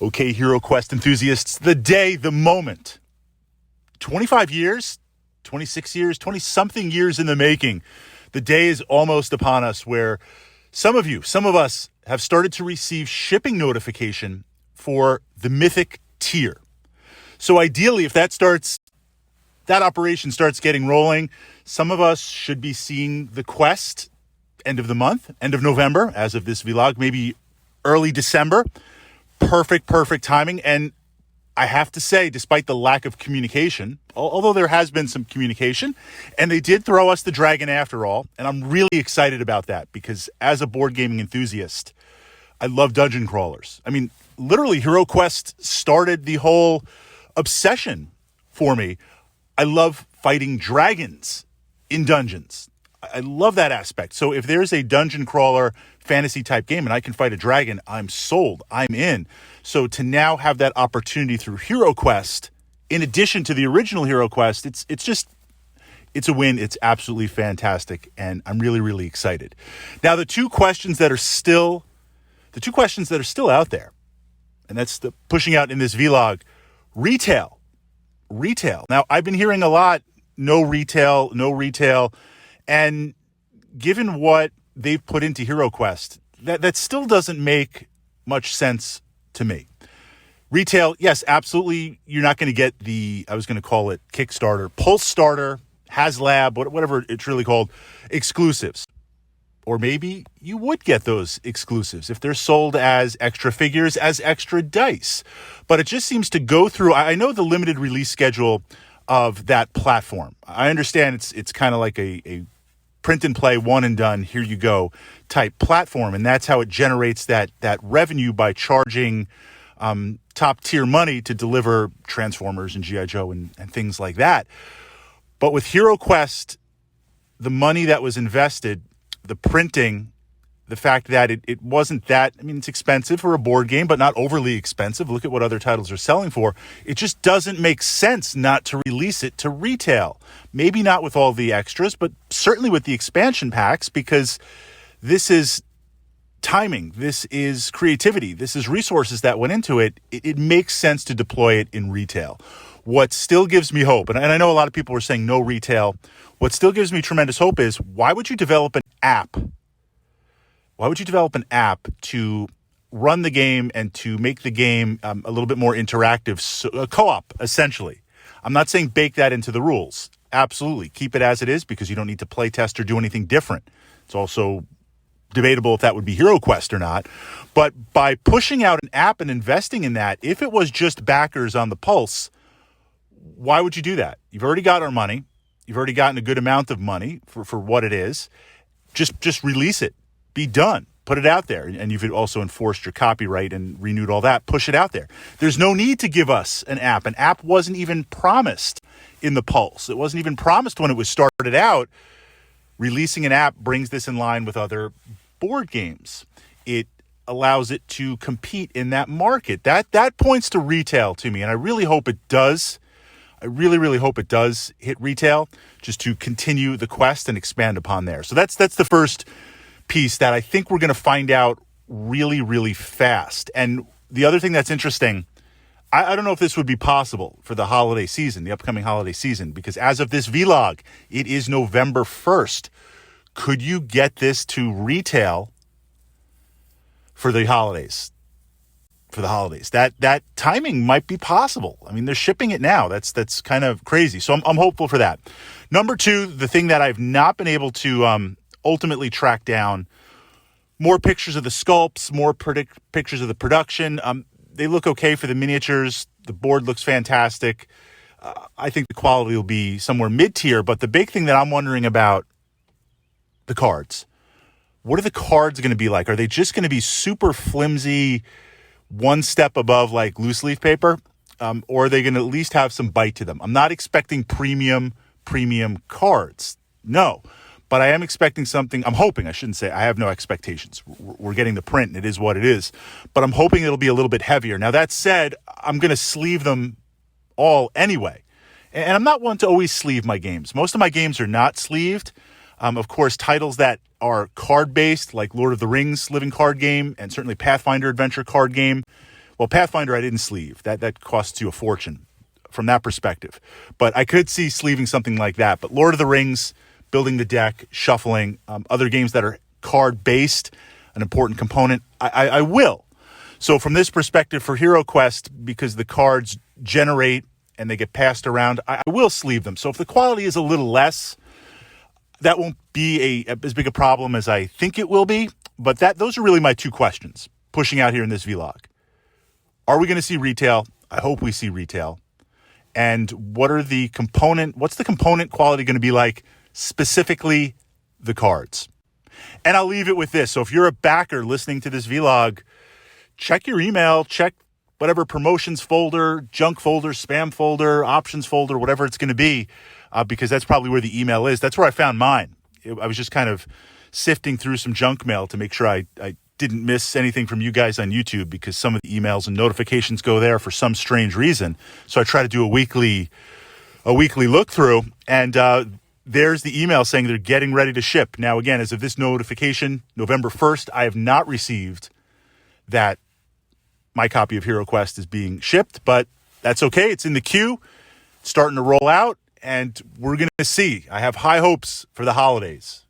Okay, HeroQuest enthusiasts, the day, the moment. 25 years, 26 years, 20-something years in the making. The day is almost upon us where some of us have started to receive shipping notification for the Mythic tier. So ideally, if that operation starts getting rolling, some of us should be seeing the quest end of the month, end of November, as of this vlog, maybe early December. Perfect timing. And I have to say, despite the lack of communication, although there has been some communication, and they did throw us the dragon after all, and I'm really excited about that because as a board gaming enthusiast, I love dungeon crawlers. I mean, literally, HeroQuest started the whole obsession for me. I love fighting dragons in dungeons. I love that aspect. So if there's a dungeon crawler fantasy type game and I can fight a dragon, I'm sold. I'm in. So to now have that opportunity through HeroQuest, in addition to the original HeroQuest, it's a win. It's absolutely fantastic. And I'm really excited. Now, the two questions that are still out there, and that's the pushing out in this vlog, retail. Now, I've been hearing a lot, no retail. And given what they've put into HeroQuest, that still doesn't make much sense to me. Retail, yes, absolutely. You're not going to get I was going to call it Kickstarter, Pulse Starter, HasLab, whatever it's really called, exclusives. Or maybe you would get those exclusives if they're sold as extra figures, as extra dice. But it just seems to go through, I know the limited release schedule of that platform. I understand it's kind of like a print and play, one and done, here you go type platform. And that's how it generates that revenue by charging top tier money to deliver Transformers and G.I. Joe and things like that. But with HeroQuest, the money that was invested, the printing, the fact that it wasn't that, I mean, it's expensive for a board game, but not overly expensive. Look at what other titles are selling for. It just doesn't make sense not to release it to retail. Maybe not with all the extras, but certainly with the expansion packs, because this is timing. This is creativity. This is resources that went into it. It makes sense to deploy it in retail. What still gives me hope, and I know a lot of people are saying no retail, what still gives me tremendous hope is, why would you develop an app? Why would you develop an app to run the game and to make the game a little bit more interactive, so, a co-op, essentially? I'm not saying bake that into the rules. Absolutely. Keep it as it is because you don't need to play test or do anything different. It's also debatable if that would be HeroQuest or not. But by pushing out an app and investing in that, if it was just backers on the Pulse, why would you do that? You've already got our money. You've already gotten a good amount of money for what it is. Just release it. Be done. Put it out there. And you've also enforced your copyright and renewed all that. Push it out there. There's no need to give us an app. An app wasn't even promised in the Pulse. It wasn't even promised when it was started out. Releasing an app brings this in line with other board games. It allows it to compete in that market. That points to retail to me. And I really hope it does. I really hope it does hit retail, just to continue the quest and expand upon there. So that's the first piece that I think we're going to find out really fast. And the other thing that's interesting, I don't know if this would be possible for the holiday season, the upcoming holiday season, because as of this vlog, it is November 1st. Could you get this to retail for the holidays? That timing might be possible. I mean, they're shipping it now. That's kind of crazy. So I'm hopeful for that. Number two, the thing that I've not been able to ultimately track down, more pictures of the sculpts, more pictures of the production. They look okay for the miniatures. The board looks fantastic. I think the quality will be somewhere mid-tier. But the big thing that I'm wondering about, the cards. What are the cards going to be like? Are they just going to be super flimsy, one step above like loose leaf paper? Or are they going to at least have some bite to them? I'm not expecting premium cards. No. But I am expecting something. I'm hoping, I shouldn't say, I have no expectations. We're getting the print and it is what it is. But I'm hoping it'll be a little bit heavier. Now, that said, I'm going to sleeve them all anyway. And I'm not one to always sleeve my games. Most of my games are not sleeved. Of course, titles that are card-based, like Lord of the Rings living card game, and certainly Pathfinder adventure card game. Well, Pathfinder I didn't sleeve. That costs you a fortune from that perspective. But I could see sleeving something like that. But Lord of the Rings, building the deck, shuffling, other games that are card-based, an important component, I will. So from this perspective for HeroQuest, because the cards generate and they get passed around, I will sleeve them. So if the quality is a little less, that won't be as big a problem as I think it will be. But those are really my two questions pushing out here in this vlog. Are we going to see retail? I hope we see retail. And what's the component quality going to be like, specifically the cards? And I'll leave it with this. So if you're a backer listening to this vlog, check your email, check whatever promotions folder, junk folder, spam folder, options folder, whatever it's going to be, because that's probably where the email is. That's where I found mine. I was just kind of sifting through some junk mail to make sure I didn't miss anything from you guys on YouTube, because some of the emails and notifications go there for some strange reason. So I try to do a weekly look through, and there's the email saying they're getting ready to ship. Now, again, as of this notification, November 1st, I have not received that my copy of HeroQuest is being shipped, but that's okay. It's in the queue, it's starting to roll out, and we're going to see. I have high hopes for the holidays.